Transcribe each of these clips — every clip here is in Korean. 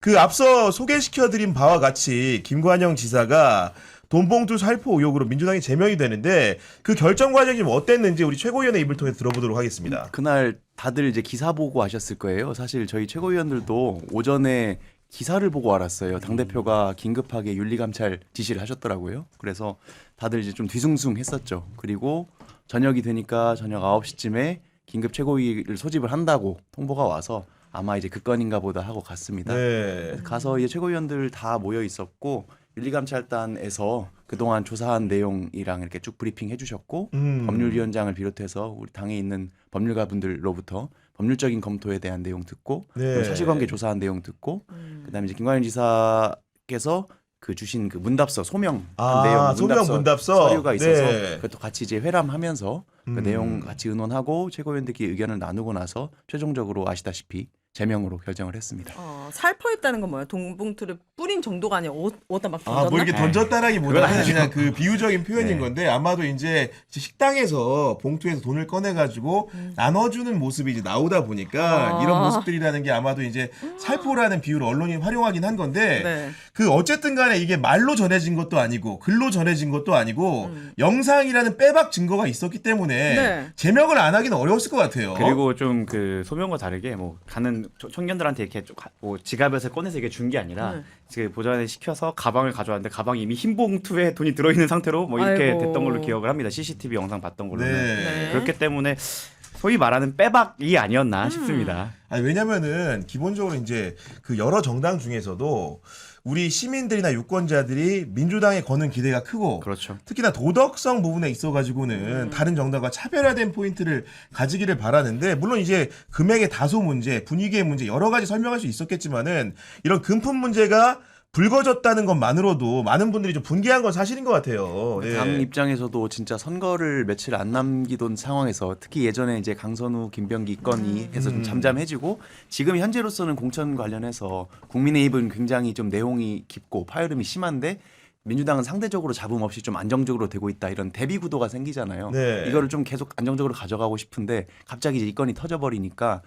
그 앞서 소개시켜드린 바와 같이 김관영 지사가 돈봉투 살포 의혹으로 민주당이 제명이 되는데 그 결정 과정이 좀 어땠는지 우리 최고위원의 입을 통해서 들어보도록 하겠습니다. 그날 다들 이제 기사 보고 아셨을 거예요. 사실 저희 최고위원들도 오전에 기사를 보고 알았어요. 당대표가 긴급하게 윤리감찰 지시를 하셨더라고요. 그래서 다들 이제 좀 뒤숭숭했었죠. 그리고 저녁이 되니까 저녁 9시쯤에 긴급 최고위를 소집을 한다고 통보가 와서 아마 이제 그 건인가 보다 하고 갔습니다. 네. 가서 이제 최고위원들 다 모여 있었고 윤리감찰단에서 그동안 조사한 내용이랑 이렇게 쭉 브리핑 해주셨고 법률위원장을 비롯해서 우리 당에 있는 법률가분들로부터 법률적인 검토에 대한 내용 듣고 네. 사실관계 조사한 내용 듣고 그다음에 이제 김관영 지사께서 그 주신 그 문답서 소명 내용 소명 문답서 서류가 있어서 네. 그것도 같이 이제 회람하면서 그 내용 같이 의논하고 최고위원들끼리 의견을 나누고 나서 최종적으로 아시다시피 제명으로 결정을 했습니다. 살포했다는 건 뭐예요? 돈봉투를 뿌린 정도가 아니라 어디다 막 던졌나? 뭐 이렇게 던졌다라기보다는 그냥 그 비유적인 표현인 건데 아마도 이제 식당에서 봉투에서 돈을 꺼내가지고 나눠주는 모습이 이제 나오다 보니까 이런 모습들이라는 게 아마도 이제 살포라는 비유를 언론이 활용하긴 한 건데 네. 그 어쨌든 간에 이게 말로 전해진 것도 아니고 글로 전해진 것도 아니고 영상이라는 빼박 증거가 있었기 때문에 네. 제명을 안 하기는 어려웠을 것 같아요. 그리고 좀 그 소명과 다르게 뭐 가는 청년들한테 이렇게 뭐 지갑에서 꺼내서 이게 준 게 아니라 지금 보좌관에 시켜서 가방을 가져왔는데 가방이 이미 흰 봉투에 돈이 들어있는 상태로 뭐 이렇게 아이고. 됐던 걸로 기억을 합니다. CCTV 영상 봤던 걸로는. 네. 그렇기 때문에 소위 말하는 빼박이 아니었나 싶습니다. 아니, 왜냐면은 기본적으로 이제 그 여러 정당 중에서도 우리 시민들이나 유권자들이 민주당에 거는 기대가 크고 그렇죠. 특히나 도덕성 부분에 있어가지고는 다른 정당과 차별화된 포인트를 가지기를 바라는데 물론 이제 금액의 다소 문제, 분위기의 문제 여러 가지 설명할 수 있었겠지만은 이런 금품 문제가 불거졌다는 것만으로도 많은 분들이 좀 분개한 건 사실인 것 같아요. 네. 당 입장에서도 진짜 선거를 며칠 안 남기던 상황에서 특히 예전에 이제 강선우, 김병기 건이 해서 좀 잠잠해지고 지금 현재로서는 공천 관련해서 국민의힘은 굉장히 좀 내용이 깊고 파열음이 심한데 민주당은 상대적으로 잡음 없이 좀 안정적으로 되고 있다 이런 대비 구도가 생기잖아요. 네. 이거를 좀 계속 안정적으로 가져가고 싶은데 갑자기 이제 이 건이 터져버리니까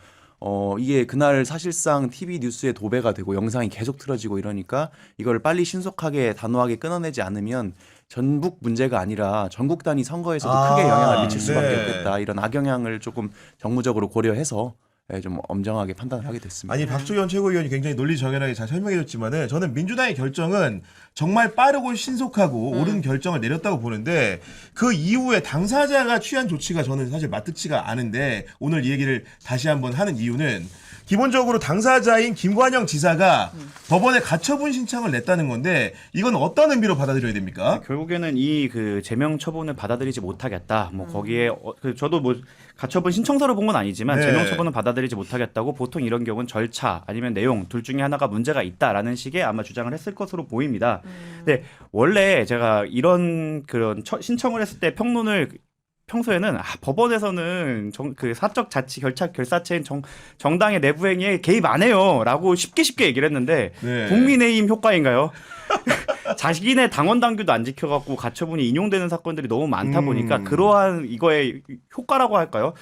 이게 그날 사실상 TV 뉴스에 도배가 되고 영상이 계속 틀어지고 이러니까 이걸 빨리 신속하게 단호하게 끊어내지 않으면 전북 문제가 아니라 전국 단위 선거에서도 크게 영향을 미칠 수밖에 네. 없겠다. 이런 악영향을 조금 정무적으로 고려해서 좀 엄정하게 판단을 하게 됐습니다. 아니 박주현 최고위원이 굉장히 논리정연하게 잘 설명해줬지만은 저는 민주당의 결정은 정말 빠르고 신속하고 옳은 결정을 내렸다고 보는데 그 이후에 당사자가 취한 조치가 저는 사실 마뜩지가 않은데 오늘 이 얘기를 다시 한번 하는 이유는 기본적으로 당사자인 김관영 지사가 법원에 가처분 신청을 냈다는 건데 이건 어떤 의미로 받아들여야 됩니까? 결국에는 이 그 제명 처분을 받아들이지 못하겠다. 뭐 거기에 저도 뭐 가처분 신청서를 본 건 아니지만 네. 제명 처분을 받아들이지 못하겠다고 보통 이런 경우는 절차 아니면 내용 둘 중에 하나가 문제가 있다라는 식의 아마 주장을 했을 것으로 보입니다. 근데 원래 제가 이런 그런 신청을 했을 때 평론을 평소에는 법원에서는 그 사적 자치 결사체인 정당의 내부 행위에 개입 안 해요라고 쉽게 얘기를 했는데 네. 국민의힘 효과인가요? 자신의 당원 당규도 안 지켜갖고 가처분이 인용되는 사건들이 너무 많다 보니까 그러한 이거의 효과라고 할까요?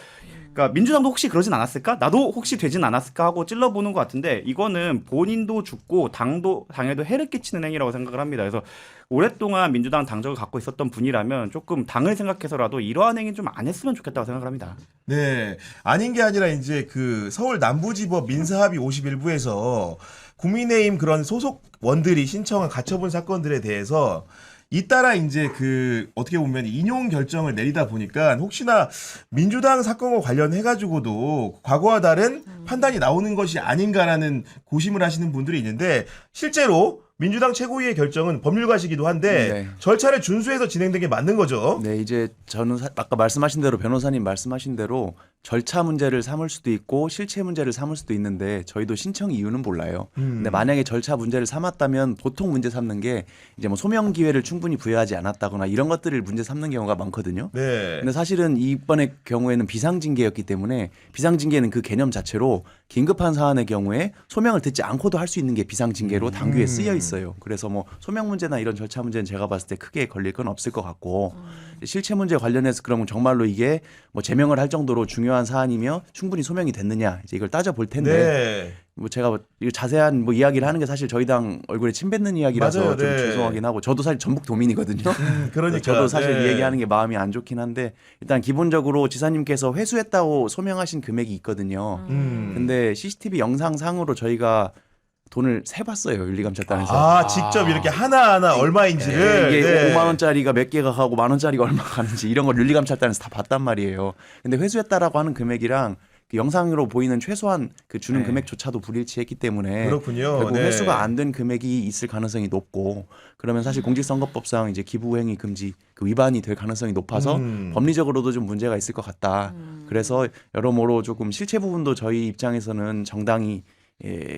그러니까 민주당도 혹시 그러진 않았을까? 나도 혹시 되진 않았을까 하고 찔러보는 것 같은데 이거는 본인도 죽고 당에도 해를 끼치는 행위라고 생각을 합니다. 그래서 오랫동안 민주당 당적을 갖고 있었던 분이라면 조금 당을 생각해서라도 이러한 행위 좀 안 했으면 좋겠다고 생각을 합니다. 네. 아닌 게 아니라 이제 그 서울 남부지법 민사합의 51부에서 국민의힘 그런 소속원들이 신청한 가처분 사건들에 대해서 잇따라 이제 그 어떻게 보면 인용 결정을 내리다 보니까 혹시나 민주당 사건과 관련해 가지고도 과거와 다른 판단이 나오는 것이 아닌가라는 고심을 하시는 분들이 있는데 실제로 민주당 최고위의 결정은 법률가시기도 한데 네. 절차를 준수해서 진행된 게 맞는 거죠. 네, 이제 저는 아까 말씀하신 대로 변호사님 말씀하신 대로 절차 문제를 삼을 수도 있고 실체 문제를 삼을 수도 있는데 저희도 신청 이유는 몰라요. 근데 만약에 절차 문제를 삼았다면 보통 문제 삼는 게 이제 뭐 소명 기회를 충분히 부여하지 않았다거나 이런 것들을 문제 삼는 경우가 많거든요. 네. 근데 사실은 이번의 경우에는 비상징계였기 때문에 비상징계는 그 개념 자체로 긴급한 사안의 경우에 소명을 듣지 않고도 할 수 있는 게 비상징계로 당규에 쓰여 있어요. 있어요. 그래서 뭐 소명 문제나 이런 절차 문제는 제가 봤을 때 크게 걸릴 건 없을 것 같고 실체 문제 관련해서 그러면 정말로 이게 뭐 제명을 할 정도로 중요한 사안이며 충분히 소명이 됐느냐 이제 이걸 따져 볼 텐데 네. 뭐 제가 이거 자세한 뭐 이야기를 하는 게 사실 저희 당 얼굴에 침 뱉는 이야기라서 맞아요. 좀 네. 죄송하긴 하고 저도 사실 전북 도민이거든요. 그러니까 저도 사실 네. 이 얘기하는 게 마음이 안 좋긴 한데 일단 기본적으로 지사님께서 회수했다고 소명하신 금액이 있거든요. 근데 CCTV 영상상으로 저희가 돈을 세봤어요. 윤리감찰단에서. 아, 직접 이렇게 하나하나 얼마인지를 이게 네. 5만 원짜리가 몇 개가 가고 만 원짜리가 얼마 가는지 이런 걸 윤리감찰단에서 다 봤단 말이에요. 근데 회수했다라고 하는 금액이랑 그 영상으로 보이는 최소한 그 주는 금액조차도 불일치했기 때문에 그렇군요. 결국 네. 회수가 안 된 금액이 있을 가능성이 높고 그러면 사실 공직선거법상 이제 기부행위 금지 그 위반이 될 가능성이 높아서 법리적으로도 좀 문제가 있을 것 같다. 그래서 여러모로 조금 실체 부분도 저희 입장에서는 정당히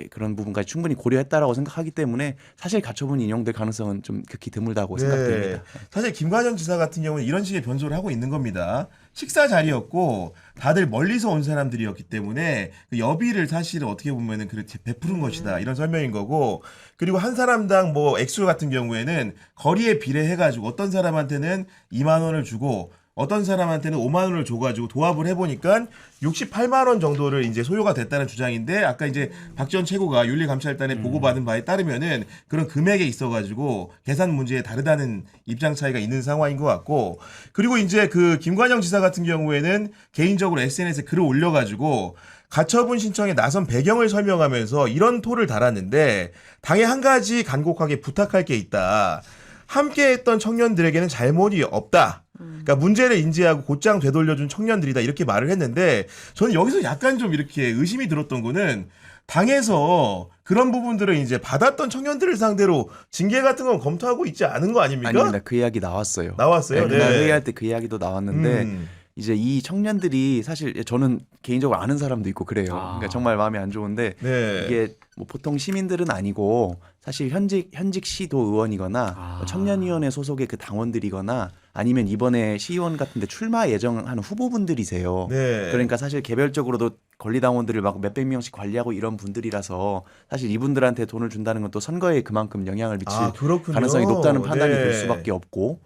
그런 부분까지 충분히 고려했다라고 생각하기 때문에 사실 가처분이 인용될 가능성은 좀 극히 드물다고 생각됩니다. 사실 김관영 지사 같은 경우는 이런 식의 변소를 하고 있는 겁니다. 식사 자리였고 다들 멀리서 온 사람들이었기 때문에 그 여비를 사실은 어떻게 보면은 그렇게 베푸는 것이다 이런 설명인 거고 그리고 한 사람당 뭐 액수 같은 경우에는 거리에 비례해가지고 어떤 사람한테는 2만 원을 주고 어떤 사람한테는 5만 원을 줘가지고 도합을 해보니까 68만 원 정도를 이제 소요가 됐다는 주장인데 아까 이제 박 전 최고가 윤리감찰단에 보고받은 바에 따르면은 그런 금액에 있어가지고 계산 문제에 다르다는 입장 차이가 있는 상황인 것 같고 그리고 이제 그 김관영 지사 같은 경우에는 개인적으로 SNS에 글을 올려가지고 가처분 신청에 나선 배경을 설명하면서 이런 토를 달았는데 당에 한 가지 간곡하게 부탁할 게 있다. 함께했던 청년들에게는 잘못이 없다. 그러니까 문제를 인지하고 곧장 되돌려준 청년들이다 이렇게 말을 했는데 저는 여기서 약간 좀 이렇게 의심이 들었던 거는 당에서 그런 부분들을 이제 받았던 청년들을 상대로 징계 같은 건 검토하고 있지 않은 거 아닙니까? 아닙니다. 그 이야기 나왔어요. 나왔어요. 그날 네. 회의할 때 그 이야기도 나왔는데 이제 이 청년들이 사실 저는 개인적으로 아는 사람도 있고 그래요. 그러니까 정말 마음이 안 좋은데 네. 이게 뭐 보통 시민들은 아니고 사실 현직 시도 의원이거나 뭐 청년위원회 소속의 그 당원들이거나 아니면 이번에 시의원 같은데 출마 예정하는 후보분들이세요. 네. 그러니까 사실 개별적으로도 권리당원들을 막 몇백 명씩 관리하고 이런 분들이라서 사실 이분들한테 돈을 준다는 건 또 선거에 그만큼 영향을 미칠 그렇군요. 가능성이 높다는 판단이 네. 될 수밖에 없고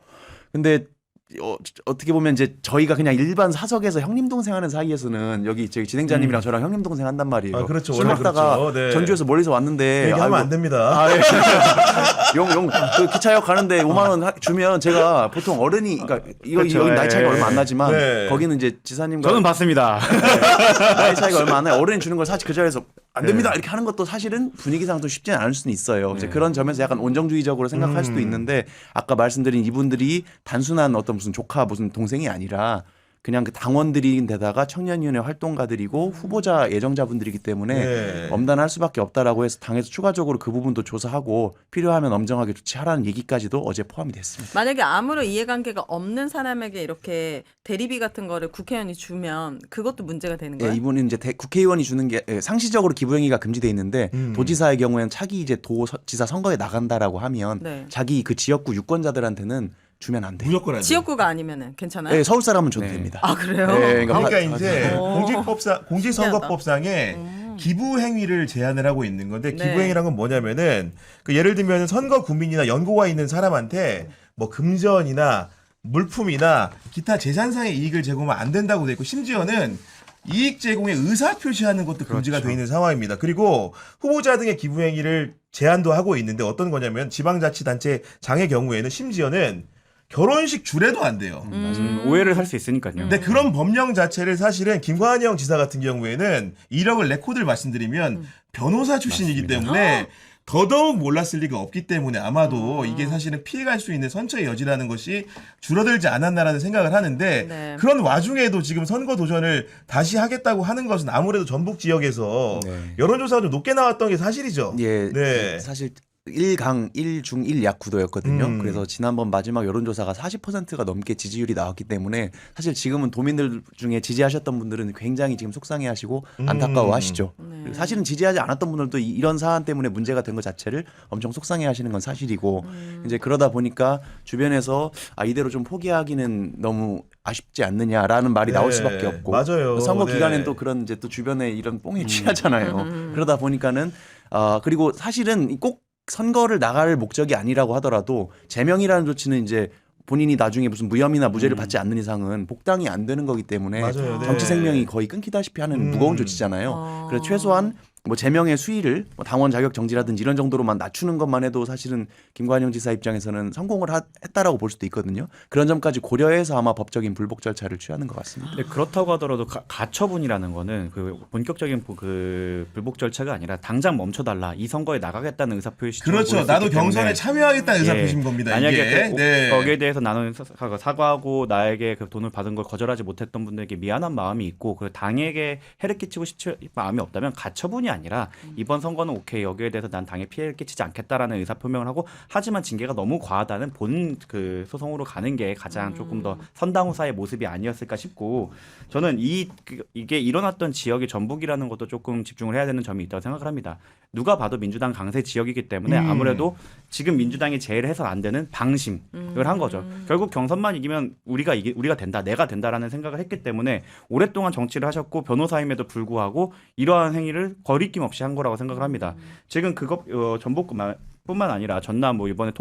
근데 어떻게 보면 이제 저희가 그냥 일반 사석에서 형님 동생 하는 사이에서는 여기 저기 진행자님이랑 저랑 형님 동생 한단 말이에요. 그렇죠. 술 원래 먹다가 그렇죠. 네. 전주에서 멀리서 왔는데 얘기하면 아이고, 안 됩니다. 아, 예. 그 기차역 가는데 5만 원 주면 제가 보통 어른이 그러니까 그렇죠. 여기 나이 차이가 예. 얼마 안 나지만 네. 거기는 이제 지사님과 저는 봤습니다. 나이 차이가 얼마 안 나요. 어른이 주는 걸 사실 그 자리에서 안 됩니다 이렇게 하는 것도 사실은 분위기상도 쉽지는 않을 수는 있어요. 이제 그런 점에서 약간 온정주의적으로 생각할 수도 있는데 아까 말씀드린 이분들이 단순한 어떤 무슨 조카 무슨 동생이 아니라 그냥 그 당원들인데다가 청년위원회 활동가들이고 후보자 예정자분들이기 때문에 네. 엄단할 수밖에 없다라고 해서 당에서 추가적으로 그 부분도 조사하고 필요하면 엄정하게 조치하라는 얘기까지도 어제 포함이 됐습니다. 만약에 아무런 이해관계가 없는 사람에게 이렇게 대리비 같은 거를 국회의원이 주면 그것도 문제가 되는 거예요? 예, 이분은 이제 국회의원이 주는 게 상시적으로 기부행위가 금지돼 있는데 도지사의 경우에는 차기 이제 도지사 선거에 나간다라고 하면 네. 자기 그 지역구 유권자들한테는 주면 안 돼요. 무조건 안 돼요. 지역구가 아니면은 괜찮아요? 네, 서울 사람은 줘도 됩니다. 아 그래요? 네, 그러니까 아, 이제 오. 공직선거법상에 기부 행위를 제한을 하고 있는 건데 네. 기부 행위란 건 뭐냐면은 그 예를 들면 선거 구민이나 연고가 있는 사람한테 뭐 금전이나 물품이나 기타 재산상의 이익을 제공하면 안 된다고 돼 있고 심지어는 이익 제공에 의사 표시하는 것도 금지가 돼 있는 상황입니다. 그리고 후보자 등의 기부 행위를 제한도 하고 있는데 어떤 거냐면 지방자치단체 장의 경우에는 심지어는 결혼식 주례도 안 돼요. 오해를 살 수 있으니까요. 근데 그런 법령 자체를 사실은 김관영 지사 같은 경우에는 이력을 레코드를 말씀드리면 변호사 출신이기 때문에 더더욱 몰랐을 리가 없기 때문에 아마도 이게 사실은 피해갈 수 있는 선처의 여지라는 것이 줄어들지 않았나라는 생각을 하는데 네. 그런 와중에도 지금 선거 도전을 다시 하겠다고 하는 것은 아무래도 전북 지역에서 네. 여론조사가 좀 높게 나왔던 게 사실이죠. 예, 네. 사실 1강 1중 1약 구도였거든요. 음. 그래서 지난번 마지막 여론조사가 40%가 넘게 지지율이 나왔기 때문에 사실 지금은 도민들 중에 지지하셨던 분들은 굉장히 지금 속상해하시고 안타까워하시죠. 네. 그리고 사실은 지지하지 않았던 분들도 이런 사안 때문에 문제가 된 것 자체를 엄청 속상해하시는 건 사실이고 이제 그러다 보니까 주변에서 이대로 좀 포기하기는 너무 아쉽지 않느냐라는 말이 나올 네, 수밖에 없고 맞아요. 선거 네. 기간엔 또 그런 이제 또 주변에 이런 뽕에 취하잖아요. 그러다 보니까는 그리고 사실은 꼭 선거를 나갈 목적이 아니라고 하더라도 제명이라는 조치는 이제 본인이 나중에 무슨 무혐의나 무죄를 받지 않는 이상은 복당이 안 되는 거기 때문에 맞아요. 네. 정치 생명이 거의 끊기다시피 하는 무거운 조치잖아요. 그래서 최소한 뭐 제명의 수위를 뭐 당원 자격 정지라든지 이런 정도로만 낮추는 것만 해도 사실은 김관영 지사 입장에서는 성공을 했다라고 볼 수도 있거든요. 그런 점까지 고려해서 아마 법적인 불복 절차를 취하는 것 같습니다. 근데 그렇다고 하더라도 가처분이라는 거는 그 본격적인 그 불복 절차가 아니라 당장 멈춰달라 이 선거에 나가겠다는 의사표시. 그렇죠. 나도 경선에 참여하겠다는 의사표시인 겁니다. 만약에 이게. 네. 거기에 대해서 나는 사과하고 나에게 그 돈을 받은 걸 거절하지 못했던 분들에게 미안한 마음이 있고 그 당에게 해를 끼치고 싶은 마음이 없다면 가처분이 아니라 이번 선거는 오케이 여기에 대해서 난 당에 피해를 끼치지 않겠다라는 의사표명을 하고 하지만 징계가 너무 과하다는 본 그 소송으로 가는 게 가장 조금 더 선당후사의 모습이 아니었을까 싶고 저는 이게 일어났던 지역의 전북이라는 것도 조금 집중을 해야 되는 점이 있다고 생각을 합니다. 누가 봐도 민주당 강세 지역이기 때문에 아무래도 지금 민주당이 제일 해서 안 되는 방심을 한 거죠. 결국 경선만 이기면 우리가 된다, 내가 된다라는 생각을 했기 때문에 오랫동안 정치를 하셨고 변호사임에도 불구하고 이러한 행위를 거리낌 없이 한 거라고 생각을 합니다. 지금 전북뿐만 아니라 전남 뭐 이번에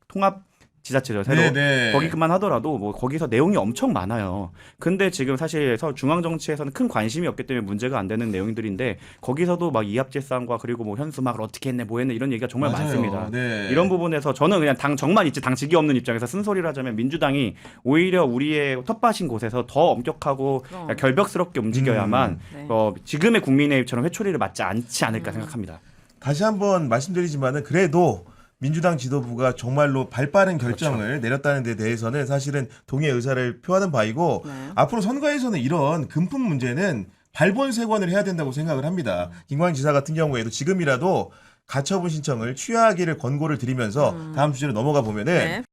통합지자체죠 새로 네네. 거기만 하더라도 뭐 거기서 내용이 엄청 많아요. 근데 지금 사실 중앙 정치에서는 큰 관심이 없기 때문에 문제가 안 되는 내용들인데 거기서도 막 이합집산과 그리고 뭐 현수막을 어떻게 했네 뭐 했네 이런 얘기가 정말 맞아요. 많습니다. 네. 이런 부분에서 저는 그냥 정만 있지 당직이 없는 입장에서 쓴소리를 하자면 민주당이 오히려 우리의 텃밭인 곳에서 더 엄격하고 결벽스럽게 움직여야만 네. 지금의 국민의힘처럼 회초리를 맞지 않지 않을까 생각합니다. 다시 한번 말씀드리지만은 그래도 민주당 지도부가 정말로 발빠른 결정을 내렸다는 데 대해서는 사실은 동의의 의사를 표하는 바이고 네. 앞으로 선거에서는 이런 금품 문제는 발본색원을 해야 된다고 생각을 합니다. 김광현 지사 같은 경우에도 지금이라도 가처분 신청을 취하기를 권고를 드리면서 다음 주제로 넘어가 보면은 네.